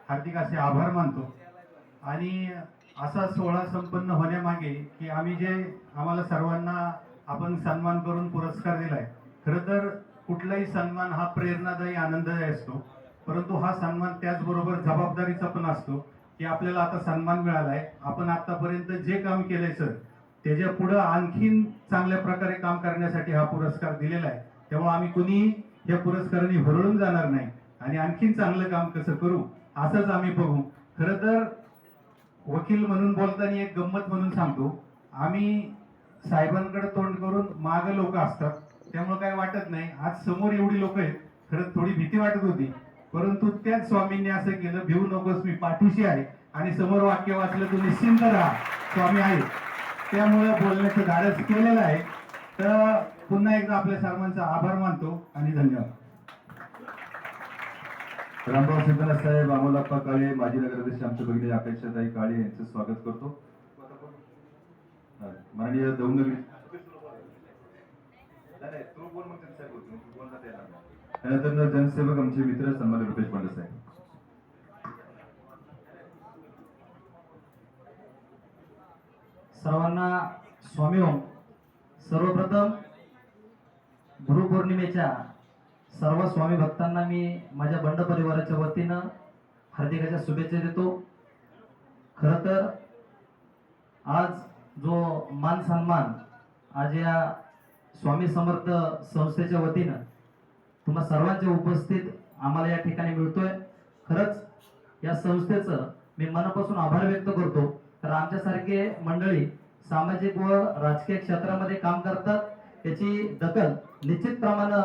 हार्दिक असे आभार मानतो। आणि असा सोहळा संपन्न होण्यामागे की आम्ही जे आम्हाला सर्वांना आपण सन्मान करून पुरस्कार दिलाय, खरं तर कुठलाही सन्मान हा प्रेरणादायी आनंददायी असतो, परंतु हा सन्मान त्याचबरोबर जबाबदारीचा पण असतो की आपल्याला आता सन्मान मिळालाय, आपण आतापर्यंत जे काम केलंय सर त्याच्या पुढे आणखीन चांगल्या प्रकारे काम करण्यासाठी हा पुरस्कार दिलेला आहे। तेव्हा आम्ही कुणी या पुरस्काराने हुरळून जाणार नाही आणि आणखीन चांगलं काम कसं करू असंच आम्ही बघू। खरं तर वकील म्हणून बोलताना एक गंमत म्हणून सांगतो, आम्ही साहेबांकडे तोंड करून माग लोक असतात, त्यामुळे काय वाटत नाही। आज समोर एवढी लोक आहेत, खरंच थोडी भीती वाटत होती, परंतु त्याच स्वामींनी असं केलं, भिवू नकोस मी पाठीशी आहे, आणि समोर वाक्य वाचलं तू निश्चिंत राहा स्वामी आहे, त्यामुळे बोलण्याचं धाडस केलेलं आहे। तर पुन्हा एकदा आपल्या सर्वांचा आभार मानतो आणि धन्यवाद। रामभाऊ सिद्धनाथ साहेब, अमोलप्पा काळे, माजी नगराध्यक्ष आमच्या भगिनी अपेक्षाताई काळे यांचं स्वागत करतो। माननीय दौंड त्यानंतर जनसेवक आमचे मित्र सन्मान्य रुपेश पांडे साहेब। सर्वांना स्वामी ओम। सर्वप्रथम गुरुपौर्णिमेच्या सर्व स्वामी भक्तांना मी माझ्या बंड परिवाराच्या वतीनं हार्दिक शुभेच्छा देतो। खरं तर आज जो मान सन्मान आज या स्वामी समर्थ संस्थेच्या वतीनं तुम्हा सर्वांच्या उपस्थित आम्हाला या ठिकाणी मिळतोय, खरंच या संस्थेचं मी मनापासून आभार व्यक्त करतो। तर आमच्यासारखे मंडळी सामाजिक व राजकीय क्षेत्रामध्ये काम करतात, त्याची दखल निश्चितप्रमाणे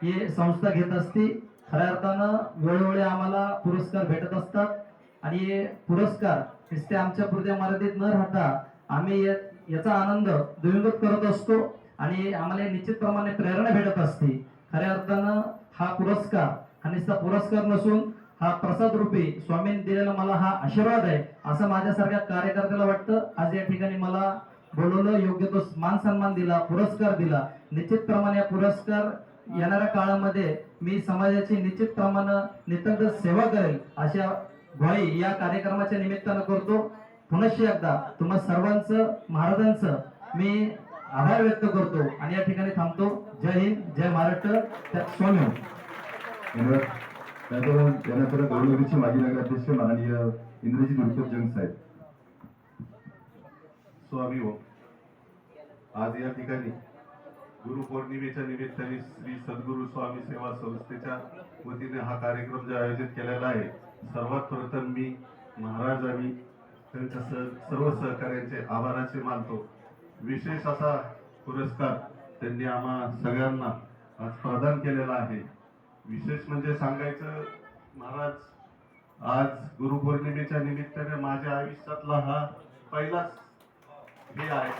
ही संस्था घेत असते। खऱ्या अर्थानं वेळोवेळी आम्हाला पुरस्कार भेटत असतात आणि हे पुरस्कार नुसते आमच्या पुरत्या मर्यादित न राहता आम्ही याचा आनंद द्विगुणित करत असतो आणि आम्हाला निश्चितप्रमाणे प्रेरणा भेटत असते। खऱ्या अर्थानं हा पुरस्कार हा नुसता पुरस्कार नसून हा प्रसाद रूपी स्वामींनी दिलेला मला हा आशीर्वाद आहे असं माझ्यासारख्या कार्यकर्त्याला वाटतं। आज या ठिकाणी मला बोलवलं, योग्य तो मान सन्मान दिला, पुरस्कार दिला। निश्चितप्रमाणे पुरस्कार येणाऱ्या काळामध्ये मी समाजाची निश्चितप्रमाणे नितांत सेवा करेल अशा ग्वाही या कार्यक्रमाच्या निमित्तानं करतो। पुन्हा एकदा तुम्हा सर्वांचं महाराजांचं मी आभार व्यक्त करतो आणि या ठिकाणी थांबतो। जय हिंद, जय महाराष्ट्र, स्वामी ओम। त्यानंतर गौरवची माजी नगराध्यक्ष माननीय इंद्रजित उर्फ जंग साहेब। स्वामी ओम। आज या ठिकाणी गुरुपौर्णिमेच्या निमित्ताने श्री सद्गुरु स्वामी सेवा संस्थेच्या वतीने हा कार्यक्रम जो आयोजित केलेला आहे, सर्वात प्रथम मी महाराज आणि त्यांच्या सर्व सहकार्यांचे आभाराचे मानतो। विशेष असा पुरस्कार त्यांनी आम्हा सगळ्यांना आज प्रदान केलेला आहे। विशेष म्हणजे सांगायचं महाराज, आज गुरुपौर्णिमेच्या निमित्ताने माझ्या आयुष्यातला हा पहिलाच हे आहे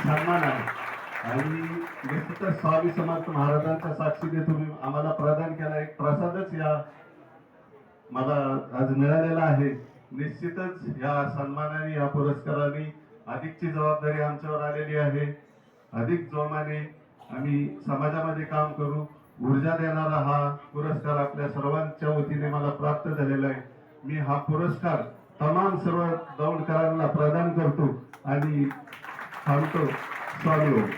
सन्मान आहे आणि निश्चितच स्वामी समर्थ महाराजांच्या साक्षीने तुम्ही आम्हाला प्रदान केला एक प्रसादच या मला आज मिळालेला आहे। निश्चितच या सन्मानाने या पुरस्काराने अधिकची जबाबदारी आमच्यावर आलेली आहे। अधिक जोमाने आम्ही समाजामध्ये काम करू, ऊर्जा देणारा हा पुरस्कार आपल्या सर्वांच्या वतीने मला प्राप्त झालेला आहे। मी हा पुरस्कार तमाम सर्व दौंडकरांना प्रदान करतो आणि थांबतो। स्वामी ओम।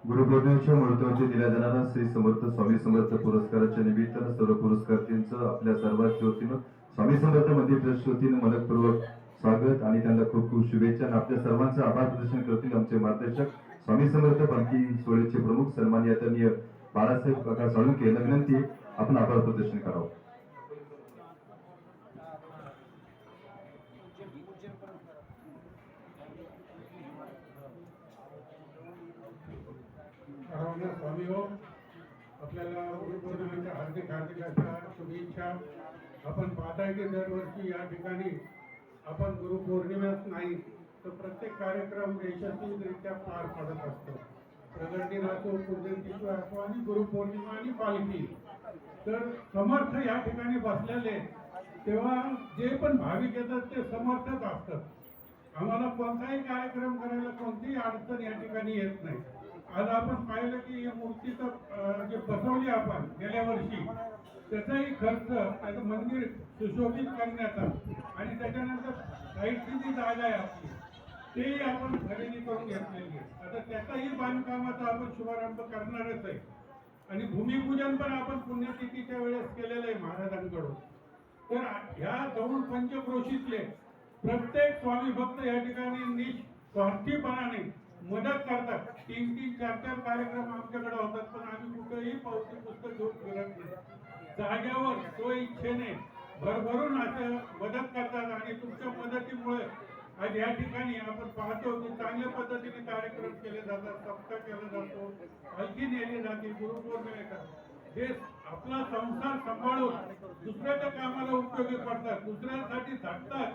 गुरुपौर्णिमेच्या मुहूर्तावरती दिला जाणारा श्री समर्थ स्वामी समर्थ पुरस्काराच्या निमित्तानं सर्व पुरस्कारार्थींचं आपल्या सर्वांच्या वतीनं स्वामी समर्थ मंदिर ट्रस्ट वतीनं मनपूर्वक स्वागत आणि त्यांना खूप खूप शुभेच्छा। आपल्या सर्वांचं आभार प्रदर्शन करतील आमचे मार्गदर्शक स्वामी समर्थ पालखी सोहळ्याचे प्रमुख सन्माननीय आदरणीय बाळासाहेब काका साळुंखे यांना विनंती आपण आभार प्रदर्शन करावं। स्वामी हो, आपल्याला गुरुपौर्णिमेच्या हार्दिक हार्दिक अशा शुभेच्छा। आपण पाहताय की दरवर्षी या ठिकाणी आपण गुरुपौर्णिमेच नाही तर प्रत्येक कार्यक्रम यशस्वीरित्या पार पडत असतो। प्रगट दिन असो, पूजनतिथी असो आणि गुरुपौर्णिमा आणि पालखी, तर समर्थ या ठिकाणी बसलेले तेव्हा जे पण भाविक येतात ते समर्थच असतात। आम्हाला कोणताही कार्यक्रम करायला कोणतीही अडचण या ठिकाणी येत नाही। आज आपण पाहिलं की या मूर्तीचं जे बसवली आपण गेल्या वर्षी त्याचाही खर्च त्याचं मंदिर सुशोभित करण्याचा आणि त्याच्यानंतर साईडची जी जागा आहे आपली तेही आपण खरेदी करून घेतलेली आहे. आता त्याचाही बांधकामाचा आपण शुभारंभ करणारच आहे आणि भूमिपूजन पण आपण पुण्यतिथीच्या वेळेस केलेलं आहे महाराजांकडून. तर ह्या दौंड पंचक्रोशीतले प्रत्येक स्वामी भक्त या ठिकाणी निस्वार्थीपणाने मदत करतात. 3-3, 4-4 कार्यक्रम आमच्याकडे होतात, पण आम्ही कुठेही पावती पुस्तक घेऊन फिरत नाही. जाग्यावर तो इच्छेने भरभरून असं मदत करतात आणि तुमच्या मदतीमुळे आज या ठिकाणी आपण पाहतो की चांगल्या पद्धतीने कार्यक्रम केले जातात, सप्ताह केला जातो, हलकी नेली जाते, गुरुपौर्णिमेचा हे आपला संसार सांभाळून दुसऱ्याच्या कामाला उपयोगी पडतात, दुसऱ्यासाठी झटतात.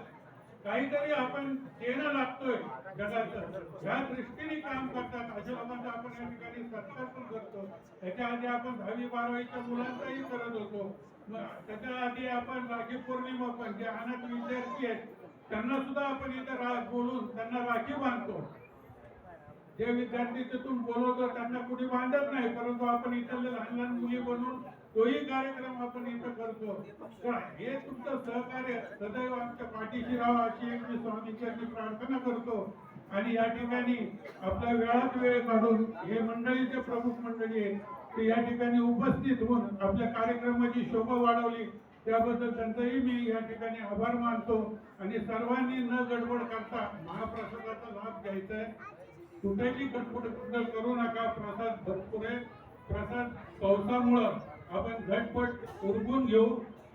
काहीतरी आपण देणं लागतोय जगाचं, ह्या दृष्टीने काम करतात. अशा लोकांचा आपण या ठिकाणी सत्कार पण करतो. त्याच्या आधी आपण 10वी-12वीच्या मुलांचाही करत होतो. त्याच्या आधी आपण राखी पौर्णिमा पण जे अनाथ विद्यार्थी आहेत त्यांना सुद्धा आपण इथं बोलून त्यांना राखी बांधतो. जे विद्यार्थी तिथून बोलवतो त्यांना कुठे बांधत नाही, परंतु आपण इथले लहान लहान मुली बनवून तोही कार्यक्रम आपण इथं करतो. तर हे तुमचं सहकार्य सदैव आमच्या पाठीशी राहा अशी एक मी स्वामींची प्रार्थना करतो. आणि या ठिकाणी आपल्या वेळात वेळ काढून हे मंडळीचे प्रमुख मंडळी आहेत ते या ठिकाणी उपस्थित होऊन आपल्या कार्यक्रमाची शोभा वाढवली त्याबद्दल त्यांचाही मी या ठिकाणी आभार मानतो. आणि सर्वांनी न गडबड करता महाप्रसादाचा लाभ घ्यायचा आहे. कुठेही गडबड करू नका. प्रसाद भरपूर आहे. प्रसाद पावसामुळं आपण झटपट उरकून घेऊ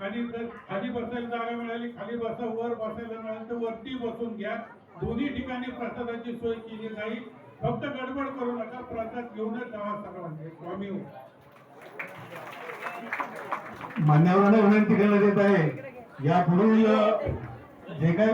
आणि जर खाली बसायला जागा मिळाली खाली बसा, वर बसायला मिळाली तर वरती बसून घ्या. दोन्ही ठिकाणी प्रसादाची सोय केली जाईल. फक्त गडबड करू नका. प्रसाद घेऊनच जावा सर्वांनी. स्वामी हो. मान्यवरांना विनंती करण्यात येत आहे यापुढील जे काही